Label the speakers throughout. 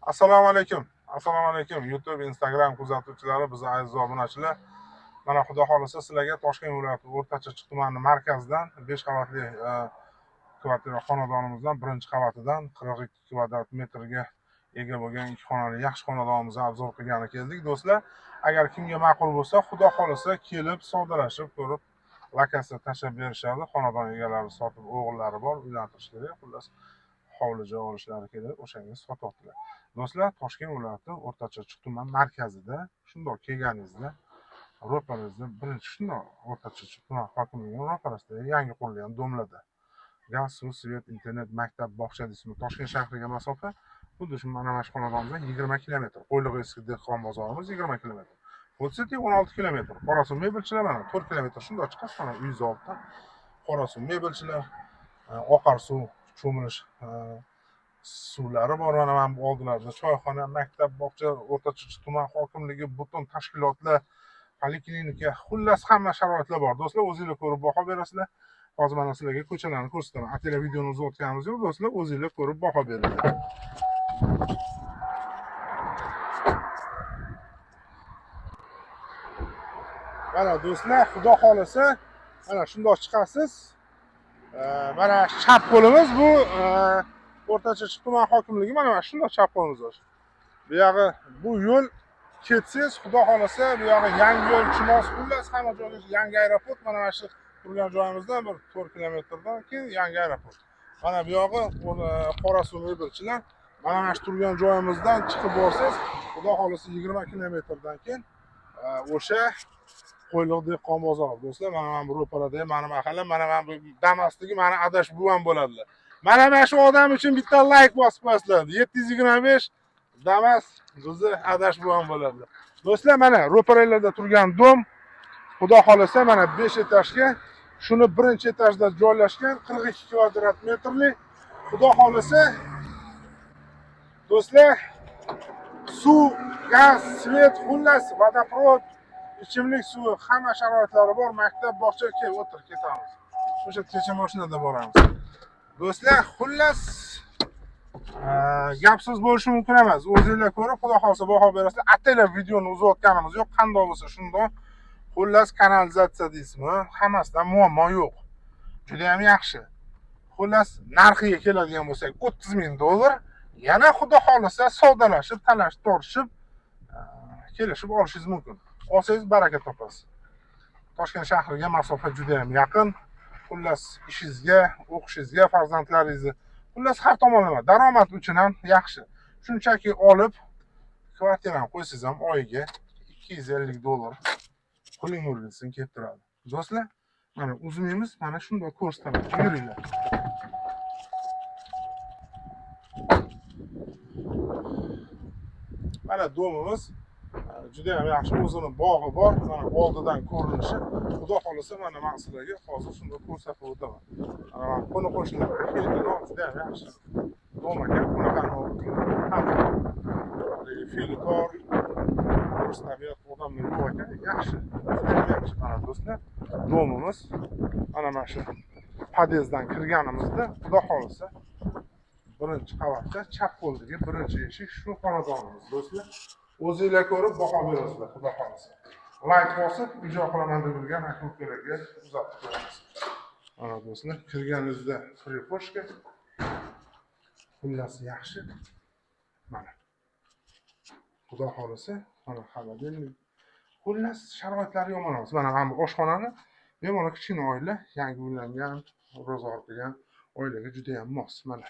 Speaker 1: Assalomu alaykum. Assalomu alaykum. YouTube, Instagram kuzatuvchilari, biz aziz obunachilar. Mana xudo xolisa sizlarga Toshkent viloyati O'rtacha tumani markazidan 5 qavatli kvartira xonadonimizdan birinchi qavatidan 42 kvadrat metrga ega bo'lgan ikki xonali yaxshi xonadonimizni obzor qilgani keldik, do'stlar. Agar kimga ma'qul bo'lsa, xudo xolisa kelib savdolashib ko'rib, lokatsiya tashlab berishadi. Xonadon egalari sotib, o'g'illari bor, uylantirish kerak. Xullas, hovli joy olishlari kerak, o'shanga sotyaptilar. Do'stlar, Toshkent viloyati O'rtacha tuman markazida shundoq kelganingizda ro'paringizda birinchi shundoq O'rtacha tuman hokimligining ro'parasida yangi qurilgan domlarda gaz, suv, svet, internet, maktab, bog'cha desimi Toshkent shahriga masofa xuddi shu mana shu xonadonimizdan 20 kilometr. Qo'yliq eski dehqon bozorimiz 20 kilometr. Fotsiti 16 kilometr. Qorasuv mebelchilar mana 4 kilometr shundoq chiqasiz mana uyingiz oldidan. Qorasuv mebelchilar, oqar suv, cho'milish suvlari bor. Mana bu oldilarda choyxona, maktab, bog'cha, O'rtacha tuman hokimligi, butun tashkilotlar, poliklinika, xullas hamma sharoitlar bor. Do'stlar, o'zingizlar ko'rib baho berasizlar. Hozir mana sizlarga ko'chalarni ko'rsataman. Atelier videoni uzatganimiz yo'q, do'stlar, o'zingizlar ko'rib baho beringlar. Mana do'stlar, xudo xolisa mana shundoq chiqasiz. Mana chap qo'limiz bu O'rtacha tuman hokimligi, mana shundoq chap qo'limiz bor. Bu yog'i bu yo'l ketsangiz, xudo xolasa, bu yog'i yangi yo'l, Chinoz, xullas hamma joyga yangi aeroport. Mana shu turgan joyimizdan bir 4 kilometrdan keyin yangi aeroport. Mana bu yog'i Qorasuv mebelchilar. Mana shu turgan joyimizdan chiqib borsangiz, xudo xolasa 20 kilometrdan keyin o'sha Qo'yliq dehqon bozori. Do'stlar, mana bu ro'parada mana mahalla, mana bu Damasdagi mana adash buvam bo'ladilar. Mana shu odam uchun bitta like bosib qo'yasizlar. 725 Damas bizni adash buvam bo'ladilar. Do'stlar, mana ro'paranglarda turgan dom, xudo xolasa mana 5 etajga, shuni birinchi etajda joylashgan 42 kvadrat metrli. Xudo xolasa, do'stlar, suv, gaz, svet, xullas, vodoprovod, ichimlik suvi, hamma sharoitlari bor. Maktab, bog'cha, kelib o'tir, ketamiz. O'sha kecha mashinada boramiz. Do'stlar, xullas gapsiz bo'lishi mumkin emas. O'zingizlar ko'rib, xudo xolsa baho berasizlar. Atelier videoni uzatganimiz yo'q, qanday bo'lsa shundoq. Xullas, kanalizatsiya deysizmi, hammasidan muammo yo'q. Juda ham yaxshi. Xullas, narxiga keladigan bo'lsak, 30 ming dollar. Yana xudo xolsa savdolashib, talashib, tortishib kelishib olishingiz mumkin. Olsangiz baraka topasiz. Toshkent shahriga masofa juda ham yaqin. Xullas, ishingizga, o'qishingizga, farzandlaringizni, xullas har tomonlama daromad uchun ham yaxshi. Shunchaki olib kvartirani qo'ysangiz ham oyiga 250 dollar puling o'rgilsin kelib turadi. Do'stlar, mana uzunimiz mana shunday ko'rsataman. Yuringlar. Mana domimiz juda ham yaxshi, o'zini bog'i bor. Mana oldidan ko'rinishi. Xudo xolasa mana men sizlarga hozir shunday ko'rsatib o'taman. Mana buni qo'shnilar juda ham yaxshi. Dom aka, bunaqani filtor, tabiat odamning yo'q ekan, yaxshi. Yaxshi mana do'stlar, domimiz mana shu podyezddan kirganimizda, xudo xolasa birinchi qavatda chap qo'ldagi birinchi eshik shu xonadonimiz. Do'stlar, o'zingizlar ko'rib baho berasizlar, xudo xolasa. Like bosib, ijro qilaman deb yurgan aka-ukalarga uzatib qo'yamiz. Mana do'stlar, kirganingizda priposhka. Xullas yaxshi. Mana. Xudo xolasa, mana xolodilnik. Xullas sharoitlari yomon emas. Mana bu oshxonani bemalol kichkina oila, yangi uylangan, ro'zg'or qilgan oilaga juda ham mos. Mana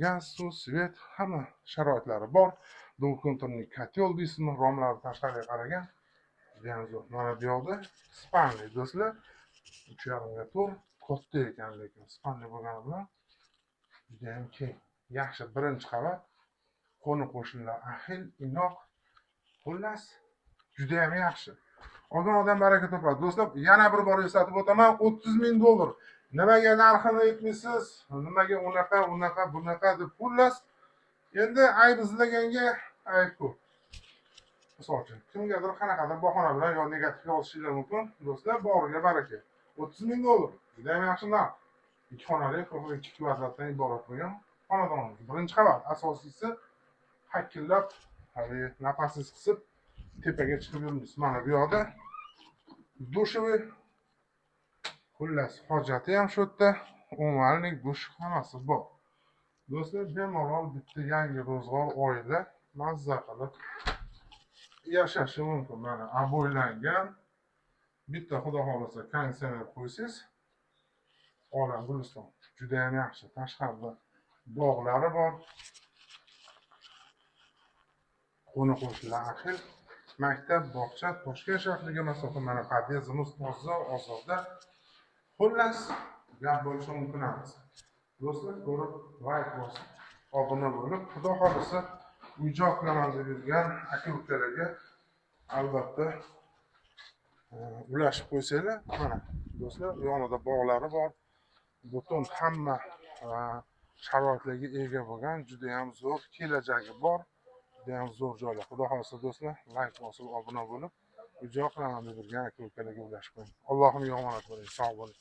Speaker 1: gaz, suv, svet, hamma sharoitlari bor. Dual-konturli kotel deysizmi, romlari tashqariga qaragan. Juda ham zo'r. Mana bu yoqda spanli do'stlar. 3,5 ga to'g'ri, katta ekan, lekin spanli bo'lgani bilan juda ham keng. Yaxshi birinchi qavat. Qo'ni qo'shnilar ahil, inoq. Xullas, juda ham yaxshi. Olgan odam baraka topadi. Do'stlar, yana bir bor eslatib o'taman, 30 ming dollar. Nimaga narxini aytmaysiz? Nimaga unaqa, bunaqa deb xullas. Endi ayb izlaganga ayb ko'p. Misol uchun, kimgadir qanaqadir bahona bilan yo negativ yozishingiz mumkin. Do'stlar, boriga baraka. 30 ming dollar. Juda ham yaxshi narx. Ikki xonali, 42 kvadratdan iborat bo'lgan xonadonimiz. Birinchi qavat, asosiysi hakkillab haligi nafasingiz qisib tepaga chiqib yuribmiz. Mana bu yoqda dushevi, xullas hojati ham shu yerda, umumalik dush hammasi bor. Do'stlar, bemalol bitta yangi ro'zg'or oila mazza qilib yashashi mumkin. Mana abo'ylangan, bitta xudo xolasa konditsioner qo'ysiz, olam guliston. Juda ham yaxshi. Tashqarida bog'lari bor. Qo'ni-qo'shnilar ahil. Maktab, bog'cha, Toshkent shahriga masofa, mana podyezdimiz toza, ozoda. Xullas, gap bo'lishi mumkin emas. Do'stlar, ko'rib, like bosib, obuna bo'lib, xudo xolasa uy-joy qilaman deb yurgan aka-ukalarga albatta ulashib qo'ysanglar. Mana do'stlar, yonida bog'lari bor. Butun hamma sharoitlarga ega bo'lgan, juda ham zo'r kelajagi bor. Juda ham zo'r joylar. Xudo xolasa do'stlar, like bosib, obuna bo'lib, uy-joy qilaman deb yurgan aka-ukalarga ulashib qo'ying. Allohim omonat bo'ling. Sog' bo'ling.